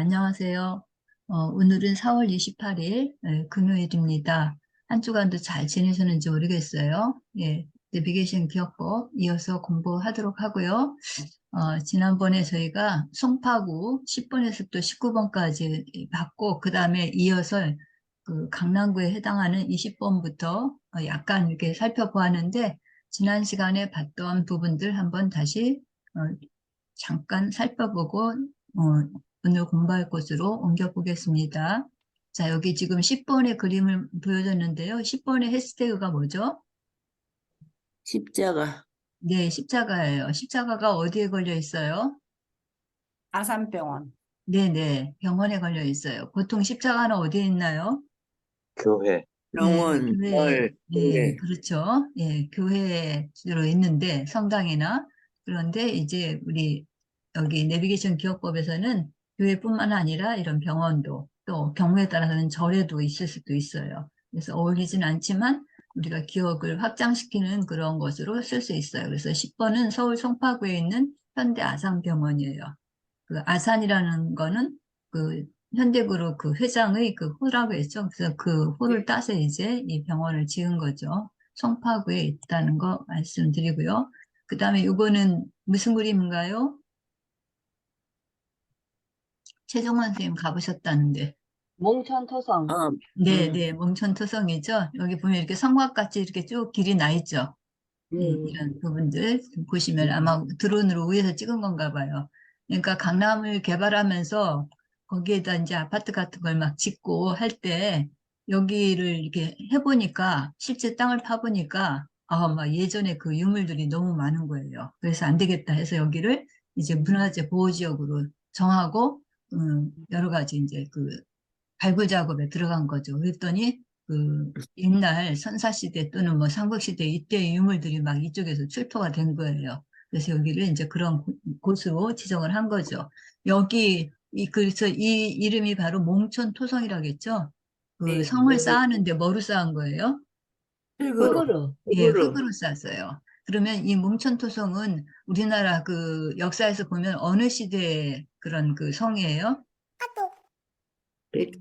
안녕하세요. 오늘은 4월 28일 금요일입니다. 한 주간도 잘 지내셨는지 모르겠어요. 예, 내비게이션 기억법 이어서 공부하도록 하고요. 지난번에 저희가 송파구 10번에서 또 19번까지 봤고, 그 다음에 이어서 그 강남구에 해당하는 20번부터 약간 이렇게 살펴보았는데, 지난 시간에 봤던 부분들 한번 다시 어, 잠깐 살펴보고 오늘 공부할 곳으로 옮겨보겠습니다. 자, 여기 지금 10번의 그림을 보여줬는데요. 10번의 해시태그가 뭐죠? 십자가. 네, 십자가예요. 십자가가 어디에 걸려 있어요? 아산병원. 네네, 병원에 걸려 있어요. 보통 십자가는 어디에 있나요? 교회, 예, 병원, 교회, 월, 예, 교회. 그렇죠. 예, 교회에 주로 있는데, 성당이나. 그런데 이제 우리 여기 내비게이션 기억법에서는 교회뿐만 아니라 이런 병원도 또 경우에 따라서는 절에도 있을 수도 있어요. 그래서 어울리진 않지만 우리가 기억을 확장시키는 그런 것으로 쓸 수 있어요. 그래서 10번은 서울 송파구에 있는 현대 아산병원이에요. 그 아산이라는 거는 그 현대그룹 그 회장의 그 호라고 했죠. 그래서 그 호를 따서 이제 이 병원을 지은 거죠. 송파구에 있다는 거 말씀드리고요. 그 다음에 이거는 무슨 그림인가요? 최종원 선생님 가보셨다는데. 몽천토성. 아, 네, 네, 몽천토성이죠. 여기 보면 이렇게 성곽같이 이렇게 쭉 길이 나 있죠. 이런 부분들 보시면 아마 드론으로 위에서 찍은 건가 봐요. 그러니까 강남을 개발하면서 거기에다 이제 아파트 같은 걸 막 짓고 할 때 여기를 이렇게 해보니까 실제 땅을 파보니까 막 예전에 그 유물들이 너무 많은 거예요. 그래서 안 되겠다 해서 여기를 이제 문화재 보호지역으로 정하고 여러 가지 이제 그 발굴 작업에 들어간 거죠. 그랬더니 그 옛날 선사시대 또는 뭐 삼국시대 이때 유물들이 막 이쪽에서 출토가 된 거예요. 그래서 여기를 이제 그런 곳으로 지정을 한 거죠. 여기 그래서 이 이름이 바로 몽천토성이라겠죠. 그 네. 성을 쌓았는데 뭐로 쌓은 거예요? 흙으로. 흙으로. 예, 흙으로. 흙으로 쌓았어요. 그러면 이 몽천토성은 우리나라 그 역사에서 보면 어느 시대의 그런 그 성이에요? 백,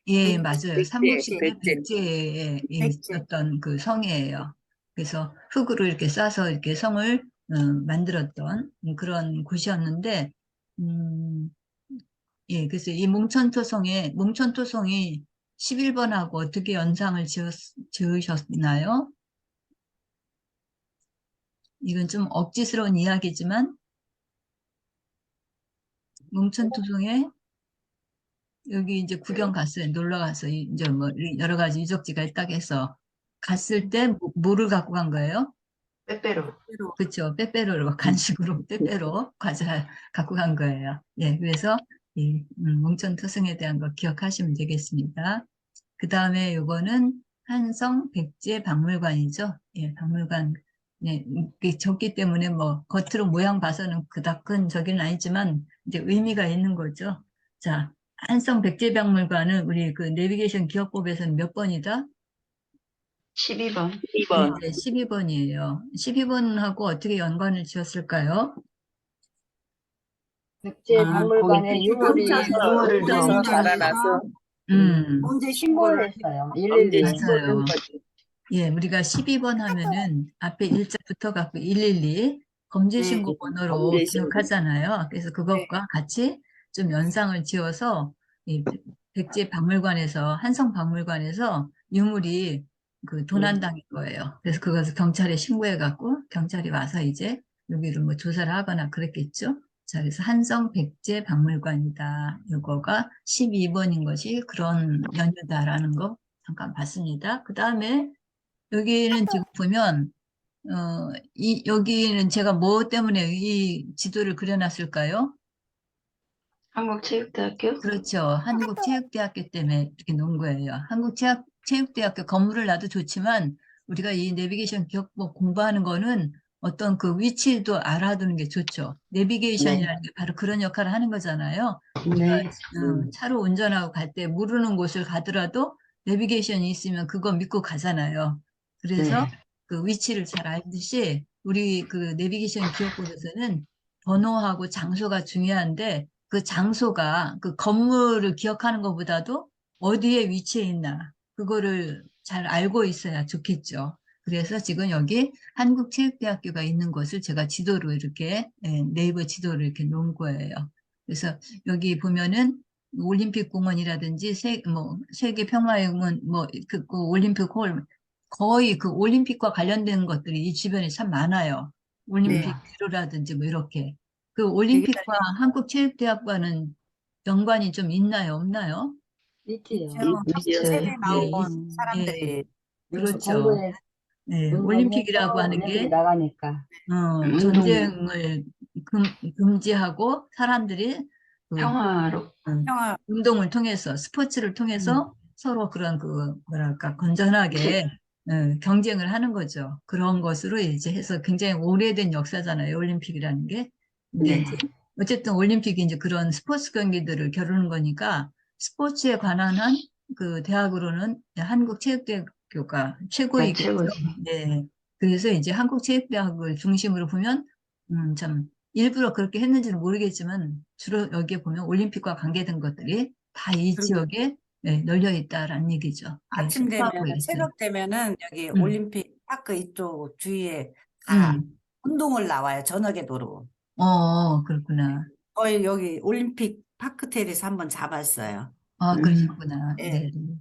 예, 백, 맞아요. 백제, 삼국시대 백제. 백제에 백제. 있었던 그 성이에요. 그래서 흙으로 이렇게 싸서 이렇게 성을 만들었던 그런 곳이었는데, 음, 예, 그래서 이 몽천토성이 11번하고 어떻게 연상을 지으셨나요? 이건 좀 억지스러운 이야기지만, 몽천토성에 여기 이제 구경 갔어요. 놀러 가서 이제 뭐 여러 가지 유적지가 있다고 해서 갔을 때 뭐를 갖고 간 거예요? 빼빼로. 그렇죠. 빼빼로로 간식으로 빼빼로 과자 갖고 간 거예요. 예, 그래서 이 몽천토성에 대한 거 기억하시면 되겠습니다. 그 다음에 요거는 한성 백제 박물관이죠. 예, 박물관. 예, 이게 적기 때문에 뭐 겉으로 모양 봐서는 그닥 큰 저기는 아니지만 이제 의미가 있는 거죠. 자, 한성 백제 박물관은 우리 그 내비게이션 기억법에서는 몇 번이다? 12번. 네, 2번. 네, 12번이에요. 12번하고 어떻게 연관을 지었을까요? 백제 아, 거기 박물관에 유물이 유물을 흩어서 넣어서 자라나서 문제 신고를 신고했어요. 언제 112. 신고를 한 맞아요. 거지. 예, 우리가 12번 하면은 앞에 일자 붙어갖고 112 검제신고 번호로 범죄 신고. 기억하잖아요. 그래서 그것과 같이 좀 연상을 지어서 이 백제 박물관에서, 한성 박물관에서 유물이 그 도난당한 거예요. 그래서 그것을 경찰에 신고해갖고 경찰이 와서 이제 여기를 뭐 조사를 하거나 그랬겠죠. 자, 그래서 한성 백제 박물관이다. 이거가 12번인 것이 그런 연유다라는 거 잠깐 봤습니다. 그 다음에 여기는 지금 보면, 여기는 제가 뭐 때문에 이 지도를 그려놨을까요? 한국체육대학교? 그렇죠. 한국체육대학교 때문에 이렇게 놓은 거예요. 한국체육대학교 건물을 놔도 좋지만, 우리가 이 내비게이션 기억법 공부하는 거는 어떤 그 위치도 알아두는 게 좋죠. 내비게이션이라는 게 바로 그런 역할을 하는 거잖아요. 우리가 네. 차로 운전하고 갈 때 모르는 곳을 가더라도 내비게이션이 있으면 그거 믿고 가잖아요. 그래서 그 위치를 잘 알듯이 우리 그 내비게이션 기억법에서는 번호하고 장소가 중요한데 그 장소가 그 건물을 기억하는 것보다도 어디에 위치해 있나 그거를 잘 알고 있어야 좋겠죠. 그래서 지금 여기 한국체육대학교가 있는 곳을 제가 지도로 이렇게 네이버 지도를 이렇게 놓은 거예요. 그래서 여기 보면은 올림픽 공원이라든지 세계 평화의 공원 그 올림픽 홀 거의 그 올림픽과 관련된 것들이 이 주변에 참 많아요. 올림픽 기로라든지 뭐 이렇게 그 되게 올림픽과 한국체육대학과는 연관이 좀 있나요, 없나요? 있지요. 책에 나온 예, 사람들이 그렇죠. 공부에 네, 운동해서 올림픽이라고 하는 올림픽에 게 나가니까. 전쟁을 금지하고 사람들이 그 평화로. 평화 운동을 통해서 스포츠를 통해서 서로 그런 그 뭐랄까 건전하게 경쟁을 하는 거죠. 그런 것으로 이제 해서 굉장히 오래된 역사잖아요. 올림픽이라는 게. 근데 네. 이제 어쨌든 올림픽이 이제 그런 스포츠 경기들을 겨루는 거니까 스포츠에 관한 한 그 대학으로는 한국체육대학교가 최고이겠죠. 최고지. 네. 그래서 이제 한국체육대학을 중심으로 보면 참 일부러 그렇게 했는지는 모르겠지만 주로 여기에 보면 올림픽과 관계된 것들이 다 이 그리고 지역에 널려 있다라는 얘기죠. 네, 아침 되면 하고 있어요. 새벽 되면은 여기 음, 올림픽 파크 이쪽 주위에 다 음. 운동을 나와요. 저녁에 도로. 그렇구나. 거의 여기 올림픽 파크텔에서 한번 잡았어요. 그러셨구나. 예. 네. 네.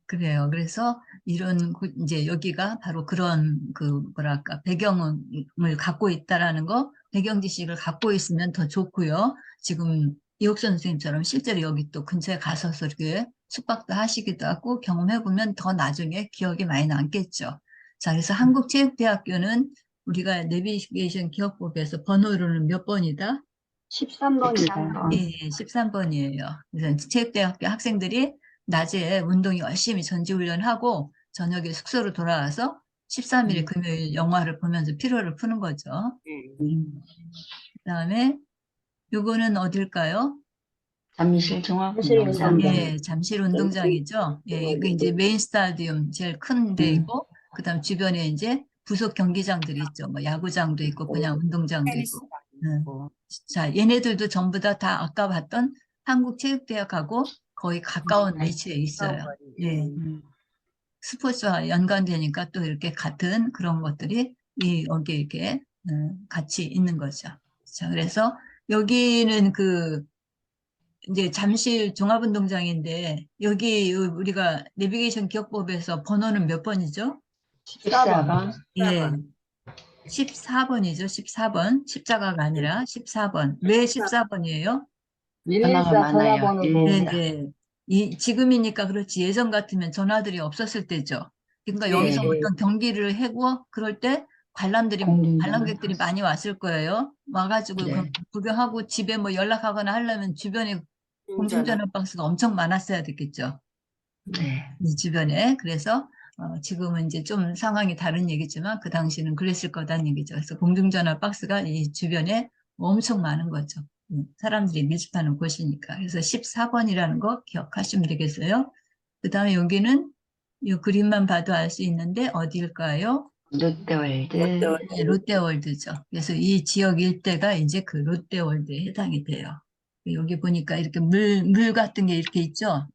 그래요. 그래서 이제 여기가 바로 그런 그 뭐랄까 배경을 갖고 있다라는 거, 배경 지식을 갖고 있으면 더 좋고요. 지금 이옥선 선생님처럼 실제로 여기 또 근처에 가셔서 이렇게 숙박도 하시기도 하고 경험해보면 더 나중에 기억이 많이 남겠죠. 자, 그래서 한국체육대학교는 우리가 내비게이션 기억법에서 번호로는 몇 번이다? 13번이다. 예, 13번이에요. 그래서 체육대학교 학생들이 낮에 운동 열심히 전지훈련하고 저녁에 숙소로 돌아와서 13일 금요일 영화를 보면서 피로를 푸는 거죠. 그다음에 요거는 어딜까요? 잠실 종합운동장. 예, 잠실 운동장이죠. 예, 이거 이제 메인 스타디움 제일 큰 데이고, 그다음 주변에 이제 부속 경기장들이 있죠. 뭐 야구장도 있고 그냥 운동장도 테니스 있고. 예. 있고. 자, 얘네들도 전부 다 아까 봤던 한국체육대학하고 거의 가까운 위치에 있어요. 예. 스포츠와 연관되니까 또 이렇게 같은 그런 것들이 여기에 이렇게 같이 있는 거죠. 자, 그래서 여기는 이제 잠실 종합운동장인데 여기 우리가 내비게이션 기억법에서 번호는 몇 번이죠? 14번. 예. 14번이죠. 14번. 십자가가 아니라 14번. 왜 14번이에요? 114 많아요. 전화번호고. 네네. 지금이니까 그렇지 예전 같으면 전화들이 없었을 때죠. 그러니까 네. 여기서 어떤 경기를 하고 그럴 때 관람객들이 많이 왔을 거예요. 와가지고 네. 구경하고 집에 뭐 연락하거나 하려면 주변에 공중전화 박스가 엄청 많았어야 됐겠죠. 네. 이 주변에. 그래서 지금은 이제 좀 상황이 다른 얘기지만 그 당시는 그랬을 거다는 얘기죠. 그래서 공중전화 박스가 이 주변에 엄청 많은 거죠. 사람들이 밀집하는 곳이니까. 그래서 14번이라는 거 기억하시면 되겠어요. 그 다음에 여기는 이 그림만 봐도 알 수 있는데 어디일까요? 롯데월드. 네, 롯데월드죠. 그래서 이 지역 일대가 이제 그 롯데월드에 해당이 돼요. 여기 보니까 이렇게 물 같은 게 이렇게 있죠.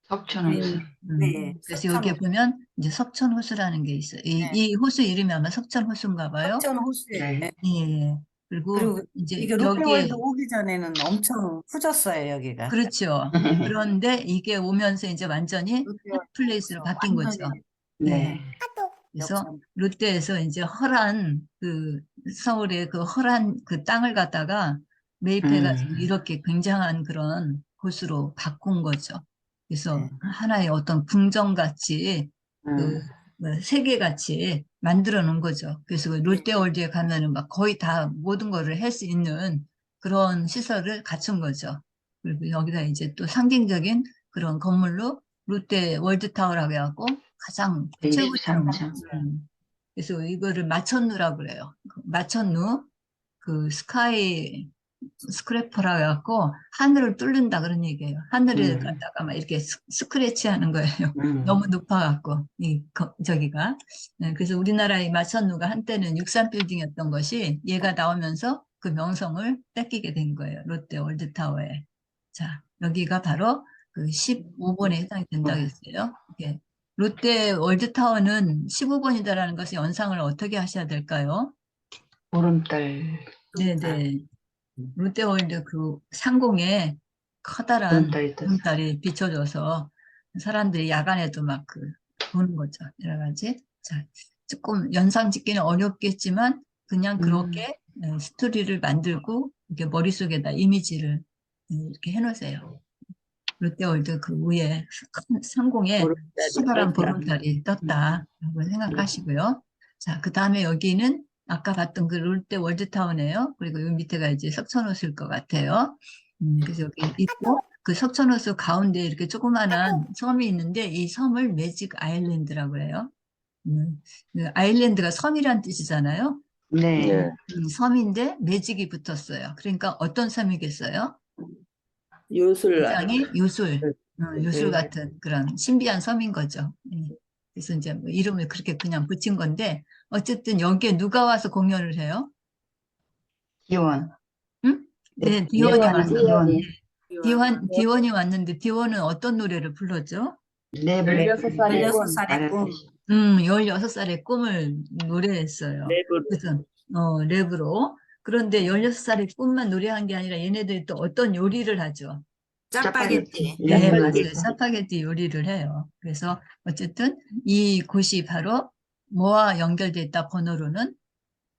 석촌호수. 네. 그래서 여기에 보면 이제 석천호수라는 게 있어요. 이 호수 이름이 아마 석천호수인가 봐요. 석천 호수에. 네. 예. 그리고 그리고 이제 이게 롯데월드 오기 전에는 엄청 후졌어요, 여기가. 그렇죠. 그런데 이게 오면서 이제 완전히 롯데월드 핫플레이스로 바뀐 거죠. 완전히 네. 그래서 역전. 롯데에서 이제 서울의 그 허란 그 땅을 갖다가 매입해가지고 이렇게 굉장한 그런 곳으로 바꾼 거죠. 그래서 하나의 어떤 궁정같이 그 세계같이 만들어 놓은 거죠. 그래서 그 롯데월드에 가면은 막 거의 다 모든 거를 할 수 있는 그런 시설을 갖춘 거죠. 그리고 여기다 이제 또 상징적인 그런 건물로 롯데 월드타워라고 해갖고 가장 최고점. 23층. 그래서 이거를 마천루라고 그래요. 마천루, 그 스카이 스크래퍼라고 해갖고 하늘을 뚫는다 그런 얘기예요. 하늘을 갖다가 막 이렇게 스크래치 하는 거예요. 너무 높아갖고, 저기가. 네, 그래서 우리나라의 마천루가 한때는 63빌딩이었던 것이 얘가 나오면서 그 명성을 뺏기게 된 거예요. 롯데 월드타워에. 자, 여기가 바로 그 15번에 해당이 된다고 했어요. 이게 롯데 월드타워는 15번이다라는 것을 연상을 어떻게 하셔야 될까요? 보름달, 네네. 롯데월드 그 상공에 커다란 보름달이 떴어. 구름달이 비춰져서 사람들이 야간에도 막 보는 거죠. 여러 가지. 자, 조금 연상 짓기는 어렵겠지만 그냥 그렇게 스토리를 만들고 이렇게 머릿속에다 이미지를 이렇게 해놓으세요. 롯데월드 그 위에 큰 상공에 커다란 보름달이 떴다라고 생각하시고요. 자, 그 다음에 여기는 아까 봤던 그 롯데 월드타운이에요. 그리고 이 밑에가 이제 석촌호수일 것 같아요. 그래서 여기 있고 그 석촌호수 가운데 이렇게 조그마한 섬이 있는데 이 섬을 매직 아일랜드라고 해요. 그 아일랜드가 섬이란 뜻이잖아요. 네. 섬인데 매직이 붙었어요. 그러니까 어떤 섬이겠어요? 요술 굉장히 요술, 요술 네. 같은 그런 신비한 섬인 거죠. 그래서 이제 뭐 이름을 그렇게 그냥 붙인 건데, 어쨌든 여기에 누가 와서 공연을 해요? 기원. 응? 네, 디원이 예반은 왔어요. 기원. 디원이 왔는데, 디원은 어떤 노래를 불렀죠? 랩을 16살의 꿈. 16살의 꿈. 16살의 꿈을 노래했어요. 랩을 그래서, 랩으로. 그런데 16살의 꿈만 노래한 게 아니라 얘네들이 또 어떤 요리를 하죠? 짜파게티. 네, 맞아요. 짜파게티. 짜파게티 요리를 해요. 그래서 어쨌든 이 곳이 바로 뭐와 연결돼 있다 번호로는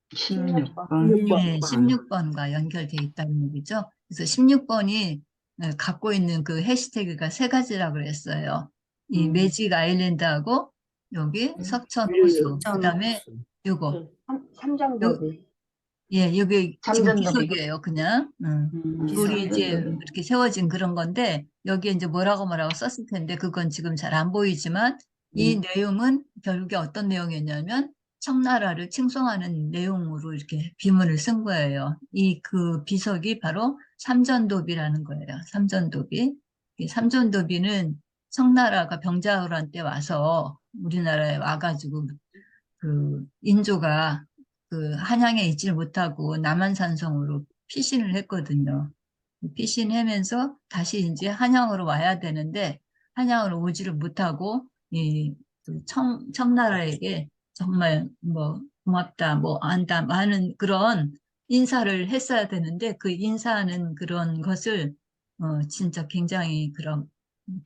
16번. 네, 16번과 연결돼 있다는 얘기죠. 그래서 16번이 갖고 있는 그 해시태그가 세 가지라고 그랬어요. 이 매직 아일랜드하고 여기 석천호수, 그다음에 요거 삼정도비. 예, 여기 지금 삼전도비. 비석이에요, 그냥. 돌이 이제 삼전도비. 이렇게 세워진 그런 건데, 여기에 이제 뭐라고 썼을 텐데, 그건 지금 잘 안 보이지만, 이 내용은 결국에 어떤 내용이었냐면, 청나라를 칭송하는 내용으로 이렇게 비문을 쓴 거예요. 이 그 비석이 바로 삼전도비라는 거예요. 삼전도비. 이 삼전도비는 청나라가 병자호란 때 와서 우리나라에 와가지고 그 인조가 그 한양에 있질 못하고 남한산성으로 피신을 했거든요. 피신하면서 다시 이제 한양으로 와야 되는데 한양으로 오지를 못하고 이그 청나라에게 정말 뭐 고맙다, 뭐 안다 많은 그런 인사를 했어야 되는데 그 인사하는 그런 것을 진짜 굉장히 그런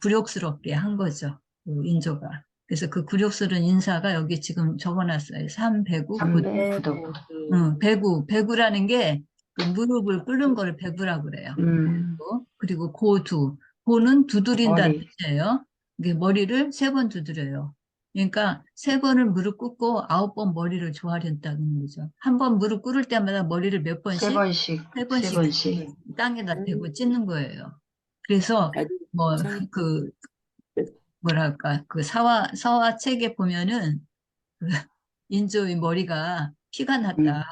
굴욕스럽게 한 거죠. 그 인조가. 그래서 그 굴욕스러운 인사가 여기 지금 적어놨어요. 삼배구, 삼배 부도. 배구라는 게 그 무릎을 꿇는 거를 배구라고 그래요. 그리고 고두. 고는 두드린다는 머리. 뜻이에요. 이게 머리를 3번 두드려요. 그러니까 3번을 무릎 꿇고 9번 머리를 조아린다는 거죠. 한 번 무릎 꿇을 때마다 머리를 몇 세 번씩? 번씩. 3번씩 땅에다 대고 찢는 거예요. 그래서 뭐 그 뭐랄까 그 서화 책에 보면은 그 인조의 머리가 피가 났다.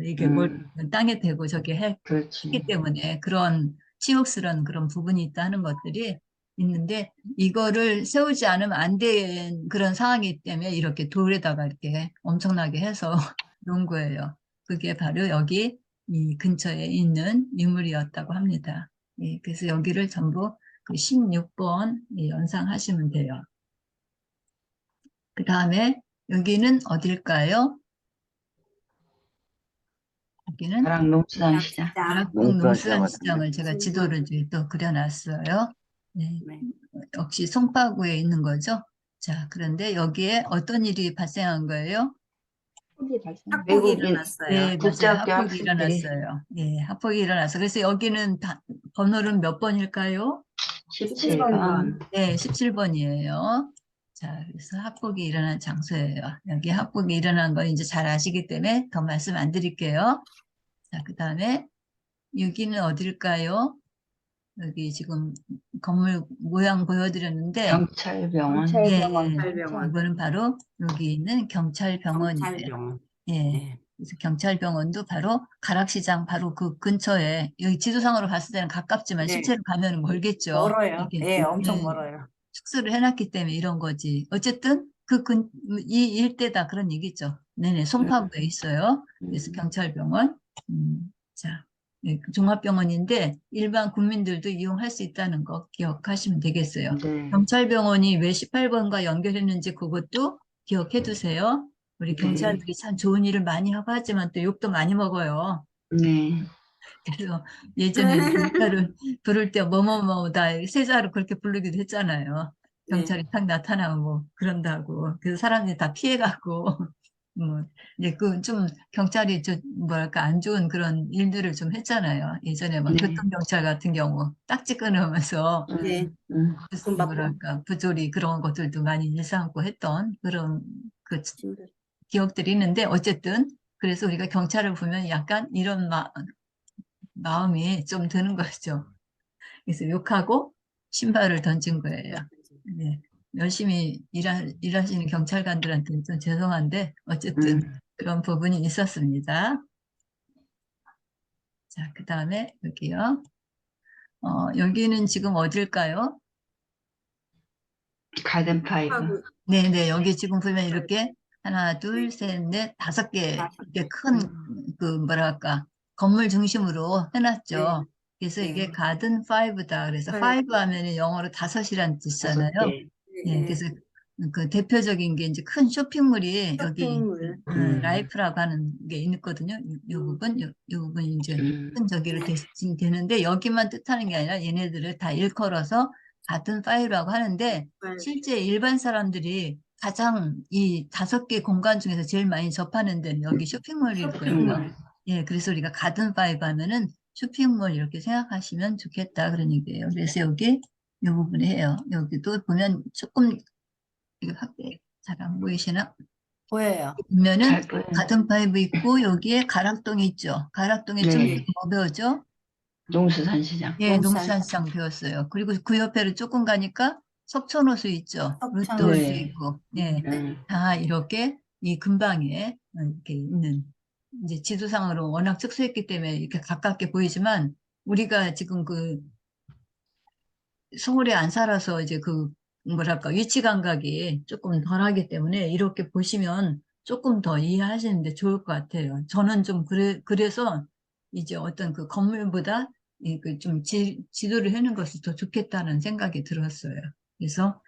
이게 머리 땅에 대고 저게 했기 그렇지. 때문에 그런 치욕스러운 그런 부분이 있다는 것들이 있는데 이거를 세우지 않으면 안 되는 그런 상황이기 때문에 이렇게 돌에다가 이렇게 엄청나게 해서 놓은 거예요. 그게 바로 여기 이 근처에 있는 유물이었다고 합니다. 예, 그래서 여기를 전부 그 16번 연상하시면 돼요. 그 다음에 여기는 어딜까요? 여기는 가락 농수산 시장. 가락동 농수산시장을 제가 지도를 이제 또 그려놨어요. 네. 네. 역시 송파구에 있는 거죠. 자, 그런데 여기에 어떤 일이 발생한 거예요? 폭이 발생. 학폭이 외국인, 일어났어요. 네, 맞아요. 국제학교 학폭이 학생들이 일어났어요. 네, 학폭이 일어나서. 그래서 여기는 번호는 몇 번일까요? 17번. 네, 17번이에요. 자, 그래서 학폭이 일어난 장소예요. 여기 학폭이 일어난 거 이제 잘 아시기 때문에 더 말씀 안 드릴게요. 자, 그 다음에 여기는 어딜까요? 여기 지금 건물 모양 보여드렸는데, 경찰병원. 예, 경찰병원. 이거는 바로 여기 있는 경찰병원이에요. 경찰병원. 예. 네. 그래서 경찰병원도 바로 가락시장 바로 그 근처에, 여기 지도상으로 봤을 때는 가깝지만 네. 실제로 가면 멀겠죠. 멀어요. 이게, 예, 엄청 예, 멀어요. 축소를 해놨기 때문에 이런 거지. 어쨌든 이 일대다 그런 얘기죠. 네네, 송파구에 있어요. 그래서 경찰병원. 자, 네, 그 종합병원인데 일반 국민들도 이용할 수 있다는 거 기억하시면 되겠어요. 네. 경찰병원이 왜 18번과 연결했는지 그것도 기억해 두세요. 우리 네. 경찰들이 참 좋은 일을 많이 하고 하지만 또 욕도 많이 먹어요. 네. 그래서 예전에는 경찰을 부를 때 뭐뭐뭐다 세자로 그렇게 부르기도 했잖아요. 경찰이 딱 나타나면 뭐 그런다고. 그래서 사람들이 다 피해가고 뭐 이제 그 좀 경찰이 좀 뭐랄까 안 좋은 그런 일들을 좀 했잖아요. 예전에 막 네. 교통경찰 같은 경우 딱지 끊으면서 네. 무슨 뭐랄까 부조리 그런 것들도 많이 일삼고 했던 그런 그 기억들이 있는데 어쨌든 그래서 우리가 경찰을 보면 약간 이런 마음이 좀 드는 거죠. 그래서 욕하고 신발을 던진 거예요. 네. 열심히 일하시는 경찰관들한테는 좀 죄송한데 어쨌든 그런 부분이 있었습니다. 자, 그 다음에 여기요. 여기는 지금 어딜까요? 가든 파이브. 네네, 여기 지금 보면 이렇게 하나, 둘, 셋, 넷, 5개 이렇게 큰 그 뭐랄까 건물 중심으로 해놨죠. 그래서 네. 이게 가든 파이브다. 그래서 파이브 하면은 영어로 5이란 뜻이잖아요. 5개. 예, 그래서 그 대표적인 게 이제 큰 쇼핑몰이 여기 쇼핑몰. 라이프라고 하는 게 있거든요. 요 부분, 요 부분이 이제 큰 저기로 되는데 여기만 뜻하는 게 아니라 얘네들을 다 일컬어서 같은 파일이라고 하는데 실제 일반 사람들이 가장 이 5개 공간 중에서 제일 많이 접하는 데는 여기 쇼핑몰일 거예요. 쇼핑몰. 예, 그래서 우리가 가든 파이브 하면은 쇼핑몰 이렇게 생각하시면 좋겠다 그런 얘기예요. 그래서 여기 이 부분에 해요. 여기도 보면 조금 이거 확대 잘 안 보이시나? 보여요. 보면은 잘 보여요. 가든 파이브 있고 여기에 가락동이 있죠. 가락동에 좀 네. 뭐 배우죠? 농수산시장. 예, 농수산. 농수산시장 배웠어요. 그리고 그 옆에를 조금 가니까 석촌호수 있죠. 롯데호수 네. 있고, 예, 음. 다 이렇게 이 근방에 이렇게 있는 이제 지도상으로 워낙 축소했기 때문에 이렇게 가깝게 보이지만 우리가 지금 그 서울에 안 살아서 이제 그 뭐랄까 위치 감각이 조금 덜하기 때문에 이렇게 보시면 조금 더 이해하시는데 좋을 것 같아요. 저는 좀 그래서 이제 어떤 그 건물보다 이그좀 지도를 해놓은 것이 더 좋겠다는 생각이 들었어요. 그래서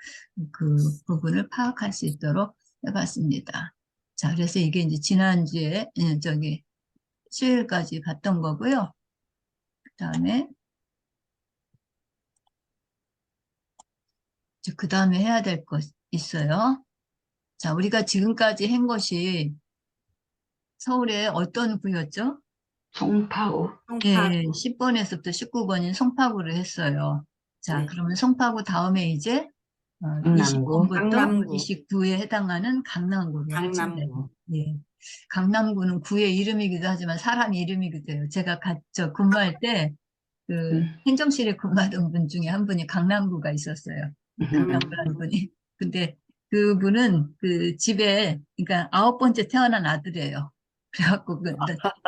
그 부분을 파악할 수 있도록 해봤습니다. 자, 그래서 이게 이제 지난주에 저기 수요일까지 봤던 거고요. 그다음에 그 다음에 해야 될 것 있어요. 자, 우리가 지금까지 한 것이 서울의 어떤 구였죠? 송파구. 예, 10번에서부터 19번인 송파구를 했어요. 자, 네. 그러면 송파구 다음에 이제 강남구. 20번부터 강남구. 29에 해당하는 강남구를 하죠. 강남구. 예. 강남구는 구의 이름이기도 하지만 사람 이름이기도 해요. 제가 저 근무할 때 그 행정실에 근무하던 분 중에 한 분이 강남구가 있었어요. 강남구라는 분이. 근데 그분은 그 집에, 그러니까 9번째 태어난 아들이에요. 그래갖고 그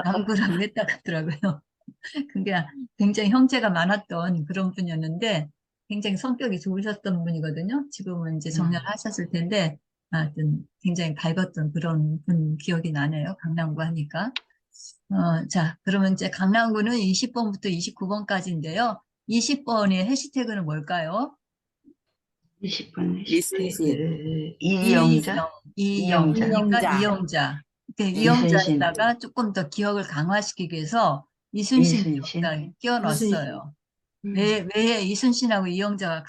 남구라고 했다 하더라고요. 그게 굉장히 형제가 많았던 그런 분이었는데 굉장히 성격이 좋으셨던 분이거든요. 지금은 이제 정년하셨을 텐데 하여튼 굉장히 밝았던 그런 분 기억이 나네요. 강남구 하니까. 자, 그러면 이제 강남구는 20번부터 29번까지인데요. 20번의 해시태그는 뭘까요? 20분. 이순신. 이영자. 이영자니까 이영자. 이영자. 그 이순신. 이영자에다가 조금 더 기억을 강화시키기 위해서 이순신 이순신. 끼워넣었어요. 음. 왜 이순신하고 이영자가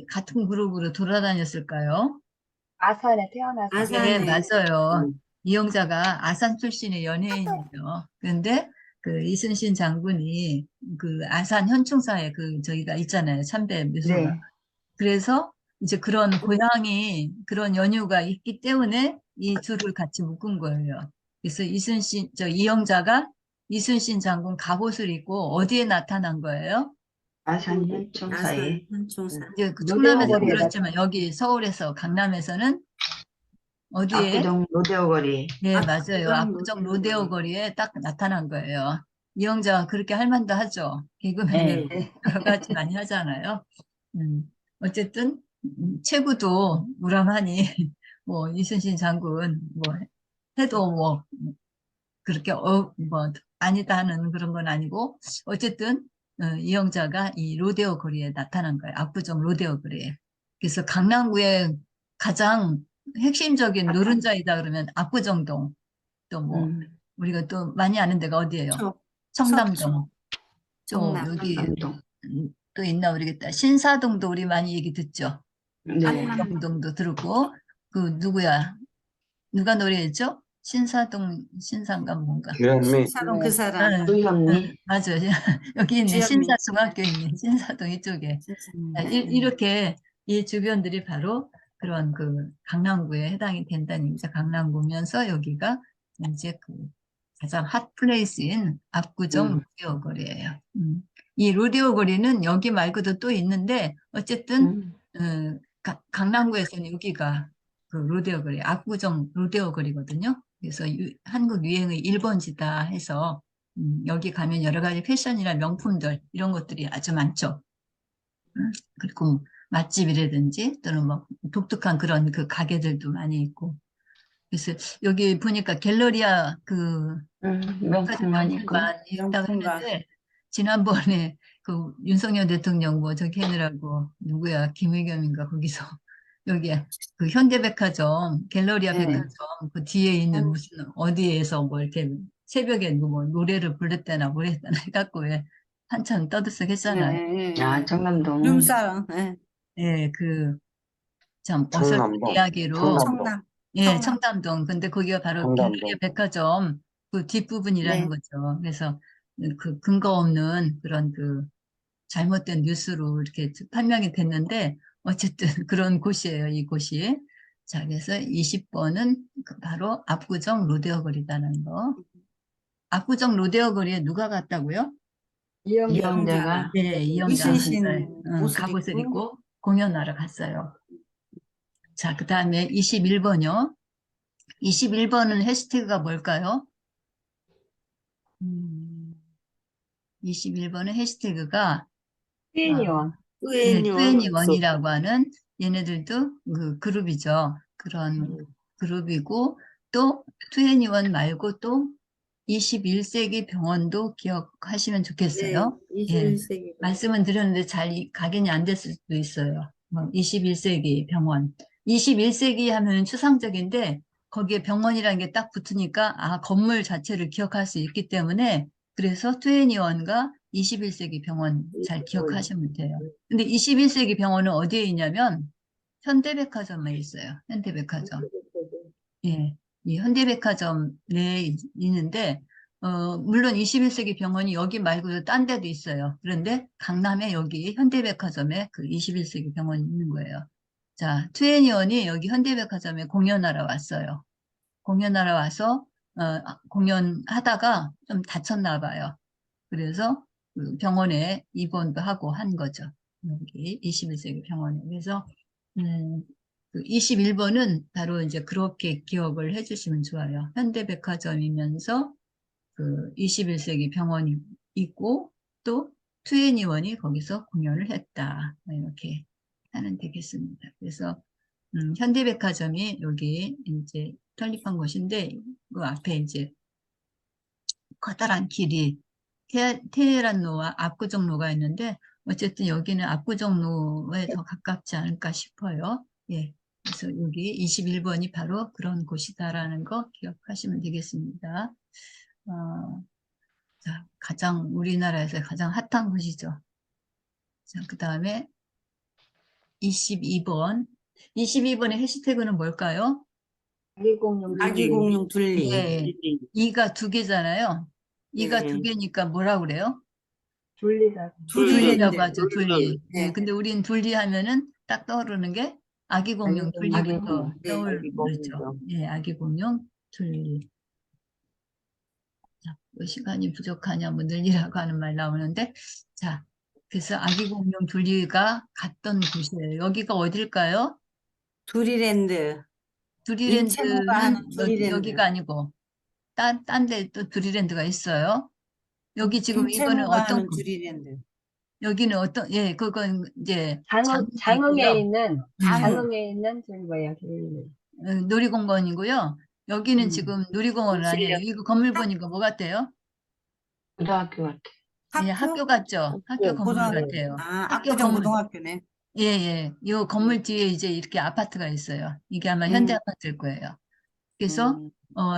같은 그룹으로 돌아다녔을까요? 아산에 태어나서. 네, 아산에. 맞아요. 이영자가 아산 출신의 연예인이죠. 그런데 그 이순신 장군이 그 아산 현충사에 그 저기가 있잖아요. 참배 묘소가. 네. 그래서 이제 그런 고향이 그런 연유가 있기 때문에 이 둘을 같이 묶은 거예요. 그래서 이영자가 이순신 장군 갑옷을 입고 어디에 나타난 거예요? 아산 현충사에. 아산 현충사. 이제 그 로데오 충남에서 거리에 그렇지만 여기 서울에서 강남에서는 어디에? 압구정 로데오 거리. 네, 맞아요. 압구정 로데오 로데오 거리에 딱 나타난 거예요. 이영자가 그렇게 할 만도 하죠. 개그맨은 네. 여러 가지 많이 하잖아요. 어쨌든 체구도 무람하니 뭐 이순신 장군 뭐 해도 뭐 그렇게 뭐 아니다 하는 그런 건 아니고 어쨌든 이영자가 이 로데오 거리에 나타난 거예요. 압구정 로데오 거리에. 그래서 강남구의 가장 핵심적인 노른자이다 그러면 압구정동, 또 뭐 우리가 또 많이 아는 데가 어디예요? 초, 청담동, 또 경남, 여기 청담동. 또 있나 모르겠다. 신사동도 우리 많이 얘기 듣죠. 네. 압구정동도 들었고 그 누구야? 누가 노래했죠? 신사가 뭔가. 주현미. 신사동 그 사람. 응, 주현미. 맞아요. 여기 있네. 주현미. 신사중학교 있네. 신사동 이쪽에. 자, 이렇게 이 주변들이 바로 그런 그 강남구에 해당이 된다는 얘기죠. 강남구면서 여기가 이제 그 가장 핫 플레이스인 압구정 로데오 거리예요. 이 로데오 거리는 여기 말고도 또 있는데 어쨌든 강남구에서는 여기가 그 로데오 거리, 압구정 로데오 거리거든요. 그래서 한국 유행의 1번지다 해서 여기 가면 여러 가지 패션이나 명품들 이런 것들이 아주 많죠. 그리고 맛집이라든지 또는 뭐 독특한 그런 그 가게들도 많이 있고. 그래서 여기 보니까 갤러리아 그 명품만 있고. 명품관 있다고 명품관. 했는데 지난번에 그 윤석열 대통령 뭐 저기 하느라고 누구야 김의겸인가 거기서 여기 그 현대백화점 갤러리아 네. 백화점 그 뒤에 있는 무슨 어디에서 뭐 이렇게 새벽에 뭐 노래를 불렀다나 뭐랬다나 해갖고 왜 한참 떠들썩했잖아요. 아, 청담동. 룸사롱. 네. 예, 그 참 어설픈 청남동. 이야기로 청남동. 청남. 예, 청남. 청담동. 근데 거기가 바로 청담동. 갤러리아 백화점 그 뒷부분이라는 네. 거죠. 그래서 그 근거 없는 그런 그 잘못된 뉴스로 이렇게 판명이 됐는데 어쨌든 그런 곳이에요, 이 곳이. 자, 그래서 20번은 바로 압구정 로데오 거리다는 거. 압구정 로데오 거리에 누가 갔다고요? 이영자가. 네, 이영자 이순신 옷을 갑옷을 입고. 입고 공연하러 갔어요. 자, 그 다음에 21번이요. 21번은 해시태그가 뭘까요? 21번은 해시태그가 트웬티원. 네, 투애니원. 21이라고 하는 얘네들도 그 그룹이죠. 그런 그룹이고 또 21 말고 또 21세기 병원도 기억하시면 네, 좋겠어요. 예, 21세기. 말씀은 드렸는데 잘 각인이 안 됐을 수도 있어요. 21세기 병원. 21세기 하면 추상적인데 거기에 병원이라는 게 딱 붙으니까 아, 건물 자체를 기억할 수 있기 때문에 그래서 21과 21세기 병원 잘 기억하시면 돼요. 근데 21세기 병원은 어디에 있냐면 현대백화점에 있어요. 현대백화점. 예, 이 현대백화점 내에 있는데 물론 21세기 병원이 여기 말고도 딴 데도 있어요. 그런데 강남에 여기 현대백화점에 그 21세기 병원이 있는 거예요. 자, 투애니원이 여기 현대백화점에 공연하러 왔어요. 공연하러 와서 공연하다가 좀 다쳤나 봐요. 그래서 그 병원에 입원도 하고 한 거죠. 여기 21세기 병원에. 그래서 그 21번은 바로 이제 그렇게 기억을 해주시면 좋아요. 현대백화점이면서 그 21세기 병원이 있고 또 투애니원이 거기서 공연을 했다. 이렇게 하면 되겠습니다. 그래서 현대백화점이 여기 이제 설립한 곳인데 그 앞에 이제 커다란 길이 테헤란로와 압구정로가 있는데 어쨌든 여기는 압구정로에 더 가깝지 않을까 싶어요. 예. 그래서 여기 21번이 바로 그런 곳이다라는 거 기억하시면 되겠습니다. 자, 우리나라에서 가장 핫한 곳이죠. 자, 그 다음에 22번. 22번의 해시태그는 뭘까요? 아기 공룡 둘리. 예. 이가 두 개잖아요. 이가 네. 두 개니까 뭐라 그래요? 둘리다. 둘리라고 둘리랜드. 하죠, 둘리. 네. 예, 근데 우린 둘리 하면은 딱 떠오르는 게 아기 공룡 아기 공룡. 둘리부터 네. 떠오르죠. 예, 아기 공룡 둘리. 자, 뭐 시간이 부족하냐, 뭐 늘리라고 하는 말 나오는데, 자, 그래서 아기 공룡 둘리가 갔던 곳이에요. 여기가 어딜까요? 둘리랜드. 임채무가 하는 둘리랜드는 둘리랜드. 여기가 아니고, 딴 데 또 둘리랜드가 있어요. 여기 지금 이거는 김채무가 어떤 하는 곳? 둘리랜드. 여기는 예, 그건 이제 장흥에 있고요. 있는, 장흥. 장흥에 있는 저기 뭐야, 그 놀이공원이고요. 여기는 지금 놀이공원은 아니에요. 이거 건물 보니까 뭐 같아요? 고등학교 같아. 예, 학교 같죠? 학교 건물 고등학교. 같아요. 아, 학교 압구정 건물. 고등학교네. 예, 예. 이 건물 뒤에 이제 이렇게 아파트가 있어요. 이게 아마 현대 음. 아파트일 거예요. 그래서 음.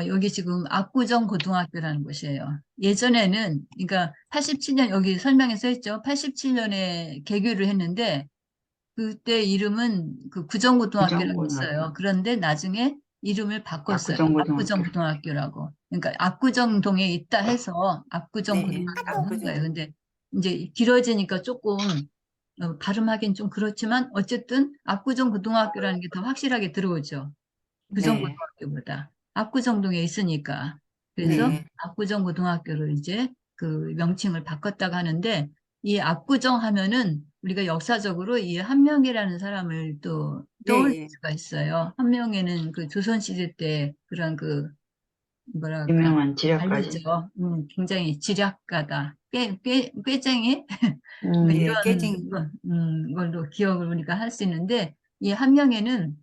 여기 지금 압구정 고등학교라는 곳이에요. 예전에는 그러니까 87년 여기 설명에 써 있죠. 87년에 개교를 했는데 그때 이름은 그 구정고등학교라고 구정고등학교. 있어요. 그런데 나중에 이름을 바꿨어요. 압구정고등학교. 압구정고등학교라고. 그러니까 압구정동에 있다 해서 네, 압구정고등학교라고 한 압구정. 거예요. 근데 이제 길어지니까 조금 발음하기는 좀 그렇지만 어쨌든 압구정고등학교라는 게 더 확실하게 들어오죠. 네. 구정고등학교보다. 압구정동에 있으니까. 그래서 네. 압구정고등학교로 이제 그 명칭을 바꿨다고 하는데 이 압구정 하면은 우리가 역사적으로 이 한명이라는 사람을 또 떠올릴 네. 수가 있어요. 한명에는 그 조선시대 때 그런 그 뭐랄까 유명한 지략까지. 알려져. 굉장히 지략가다. 꾀쟁이? 뭐 음, 예, 깨진. 걸로 기억을 우리가 할 수 있는데 이 한명에는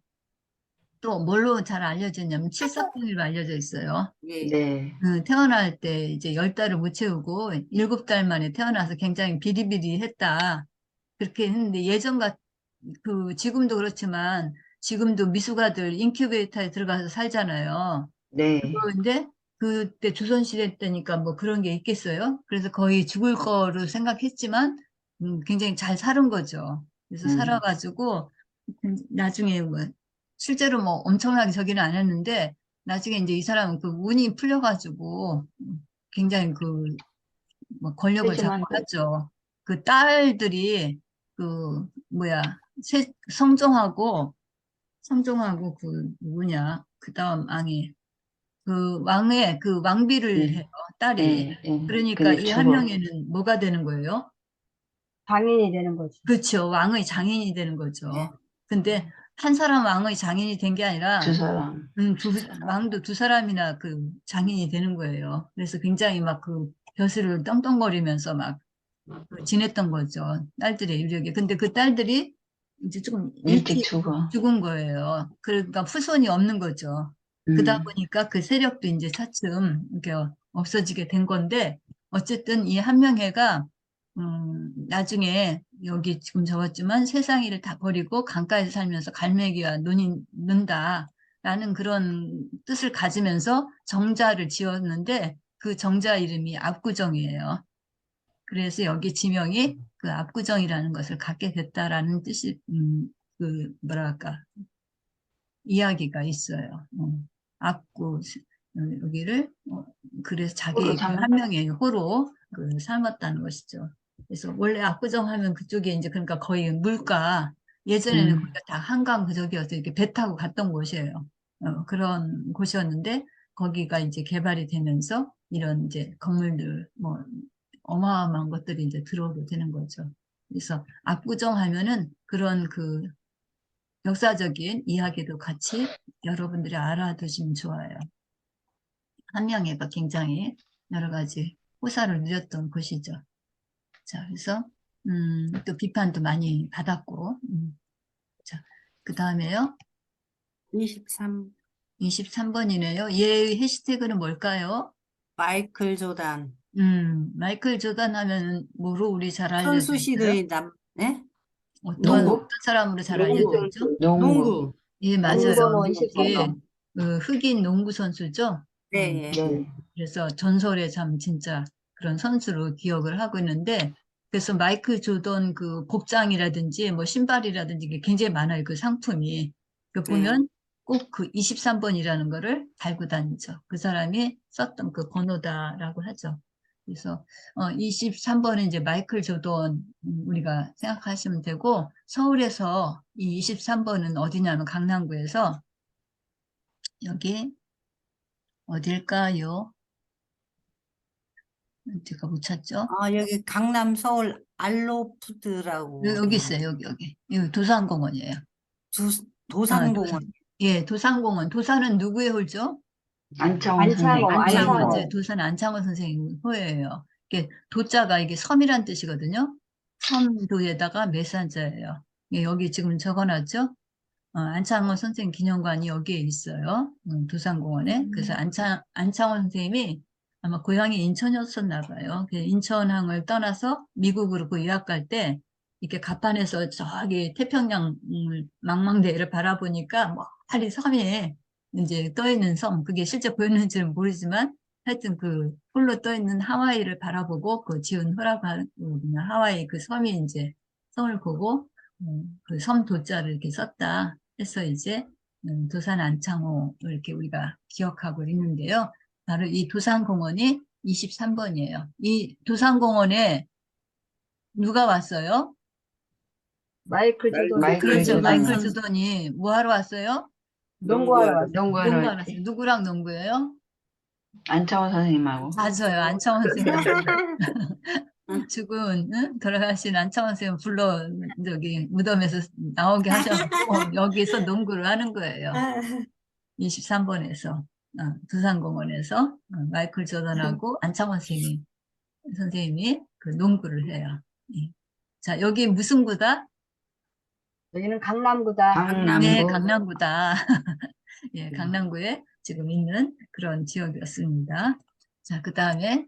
또 뭘로 잘 알려졌냐면 칠석병이로 알려져 있어요. 예. 네. 태어날 때 이제 10달을 못 채우고 7달 만에 태어나서 굉장히 비리비리했다. 그렇게 했는데 지금도 그렇지만 지금도 미숙아들 인큐베이터에 들어가서 살잖아요. 네. 그런데 그때 조선시대 때니까 뭐 그런 게 있겠어요? 그래서 거의 죽을 거로 생각했지만 굉장히 잘 살은 거죠. 그래서 음. 살아가지고 나중에 뭐 실제로 뭐 엄청나게 저기는 안 했는데 나중에 이제 이 사람은 그 운이 풀려가지고 굉장히 뭐 권력을 잡고 세지만 하죠. 그 딸들이 그 뭐야 성종하고 그 누구냐 그 다음 왕이 그 왕의 그 왕비를 해요 딸이. 네. 네. 그러니까 그 이 한 죽어. 명에는 뭐가 되는 거예요? 장인이 되는 거지. 그렇죠. 왕의 장인이 되는 예. 거죠. 근데 한 사람 왕의 장인이 된 게 두 아니라 사람. 왕도 두 사람이나 그 장인이 되는 거예요. 그래서 굉장히 막 그 벼슬을 떵떵거리면서 막 지냈던 거죠. 딸들의 유력에. 근데 그 딸들이 이제 조금 일찍 일찍 죽어. 죽은 거예요. 그러니까 후손이 없는 거죠. 그러다 음. 보니까 그 세력도 이제 차츰 이렇게 없어지게 된 건데, 어쨌든 이 한명회가, 나중에 여기 지금 적었지만 세상 일을 다 버리고 강가에서 살면서 갈매기와 논이 는다. 라는 그런 뜻을 가지면서 정자를 지었는데, 그 정자 이름이 압구정이에요. 그래서 여기 지명이 그 압구정이라는 것을 갖게 됐다라는 뜻이, 뭐랄까, 이야기가 있어요. 압구, 여기를, 그래서 호로 자기 그 삼아? 한 명의 호로 삼았다는 것이죠. 그래서 원래 압구정 하면 그쪽에 이제 그러니까 거의 물가, 예전에는 음. 거기가 다 한강 그저기여서 이렇게 배 타고 갔던 곳이에요. 그런 곳이었는데, 거기가 이제 개발이 되면서 이런 이제 건물들, 뭐, 어마어마한 것들이 이제 들어오게 되는 거죠. 그래서 압구정 하면은 그런 그 역사적인 이야기도 같이 여러분들이 알아두시면 좋아요. 한명회가 굉장히 여러 가지 호사를 누렸던 곳이죠. 자, 그래서 또 비판도 많이 받았고, 자, 그 다음에요. 23. 23번이네요. 얘의 해시태그는 뭘까요? 마이클 조단. 마이클 조단 하면 뭐로 우리 잘 알려져 선수 있어요? 시절이 네? 농구? 어떤 사람으로 잘 농구 알려져 있죠? 선수. 농구. 농구. 예, 맞아요. 인번호 이게 24번. 흑인 농구 선수죠. 네, 예. 네. 그래서 전설의 참 진짜 그런 선수로 기억을 하고 있는데, 그래서 마이클 조던 그 복장이라든지 뭐 신발이라든지 이게 굉장히 많아요. 그 상품이. 그 네. 보면 꼭 그 23번이라는 거를 달고 다니죠. 그 사람이 썼던 그 번호다라고 하죠. 그래서 23번은 이제 마이클 조던 우리가 생각하시면 되고, 서울에서 이 23번은 어디냐면 강남구에서 여기 어딜까요? 제가 못 찾죠? 아, 여기 강남 서울 알로푸드라고 여기 있어요, 여기. 여기 도산공원이에요. 도산공원. 예, 도산공원. 도산은 누구의 호죠? 안창호 선생님. 안창호. 맞아요. 도산 안창호 선생님 호예요. 이게 도자가 이게 섬이란 뜻이거든요. 섬도에다가 매산자예요. 예, 여기 지금 적어놨죠? 안창원 선생님 기념관이 여기에 있어요. 두산공원에. 그래서 안창원 선생님이 아마 고향이 인천이었었나 봐요. 그 인천항을 떠나서 미국으로 그 유학 갈 때 이렇게 갑판에서 저기 태평양 망망대해를 바라보니까 멀리 섬에 이제 떠 있는 섬, 그게 실제 보였는지는 모르지만 하여튼 그 홀로 떠 있는 하와이를 바라보고 그 지은 허락한 하와이 그 섬이 이제 섬을 보고 그 섬 도자를 이렇게 썼다 해서 이제 도산 안창호 이렇게 우리가 기억하고 있는데요. 바로 이 도산공원이 23번이에요. 이 도산공원에 누가 왔어요? 마이클 조던 마이클 그렇죠. 조던. 마이클 조던이 뭐 하러 왔어요? 농구하러 왔어요. 농구하러 농구하러 왔지. 왔어요. 누구랑 농구예요? 안창호 선생님하고. 맞아요. 안창원 선생님. 죽은 돌아가신 안창원 선생님 불러 저기 무덤에서 나오게 하셔서 여기서 농구를 하는 거예요. 23번에서 두산공원에서 마이클 조던하고 안창원 선생님이 그 농구를 해요. 예. 자, 여기 무슨 구다? 여기는 강남구다. 강남구. 네, 강남구다. 예, 강남구에 지금 있는 그런 지역이었습니다. 자, 그 다음에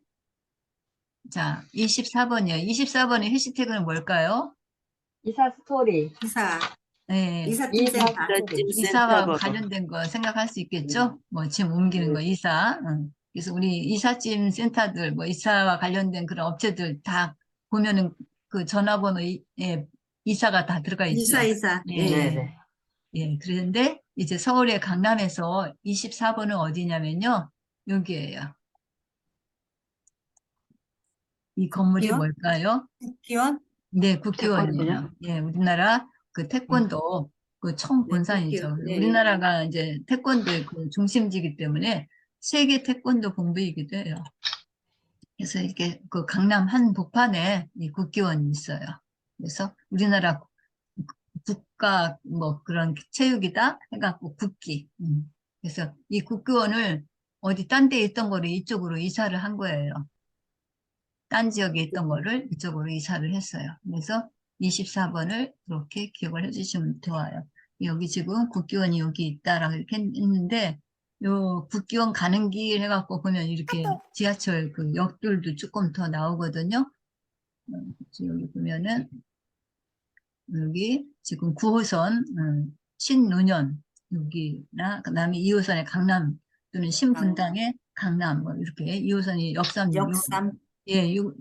자, 24번이요. 24번의 해시태그는 뭘까요? 이사 스토리. 이사, 네, 이삿짐 이사 센터. 스토리. 이사와 센터 관련된 거 생각할 수 있겠죠? 뭐 짐 옮기는 거 이사. 그래서 우리 이삿짐 센터들, 뭐 이사와 관련된 그런 업체들 다 보면은 그 전화번호 이사가 다 들어가 있죠. 이사. 예, 네네. 예. 그런데 이제 서울의 강남에서 24번은 어디냐면요. 여기에요. 이 건물이 국기원? 뭘까요? 기원? 네, 국기원이에요. 태권도요? 예, 우리나라 그 태권도 그 총본산이죠. 국기원. 네. 우리나라가 이제 태권도의 그 중심지이기 때문에 세계 태권도 본부이기도 해요. 그래서 이렇게 그 강남 한복판에 이 국기원이 있어요. 그래서 우리나라 국가 뭐 그런 체육이다 해갖고 국기. 그래서 이 국기원을 어디 딴 데 있던 거를 이쪽으로 이사를 한 거예요. 딴 지역에 있던 거를 이쪽으로 이사를 했어요. 그래서 24번을 그렇게 기억을 해주시면 좋아요. 여기 지금 국기원이 여기 있다라고 이렇게 했는데, 요 국기원 가는 길 해갖고 보면 이렇게 지하철 그 역들도 조금 더 나오거든요. 여기 보면은, 여기 지금 9호선, 신논현, 여기나, 그 다음에 2호선의 강남, 또는 신분당의 강남, 뭐 이렇게 2호선이 역삼, 역삼. 예, 요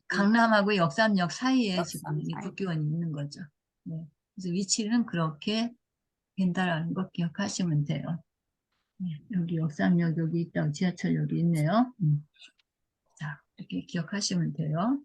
강남하고 역삼역 사이에 지금 역삼 이 사이. 국기원이 있는 거죠. 네. 그래서 위치는 그렇게 된다라는 거 기억하시면 돼요. 네, 여기 역삼역 여기 있다고 지하철 여기 있네요. 자, 이렇게 기억하시면 돼요.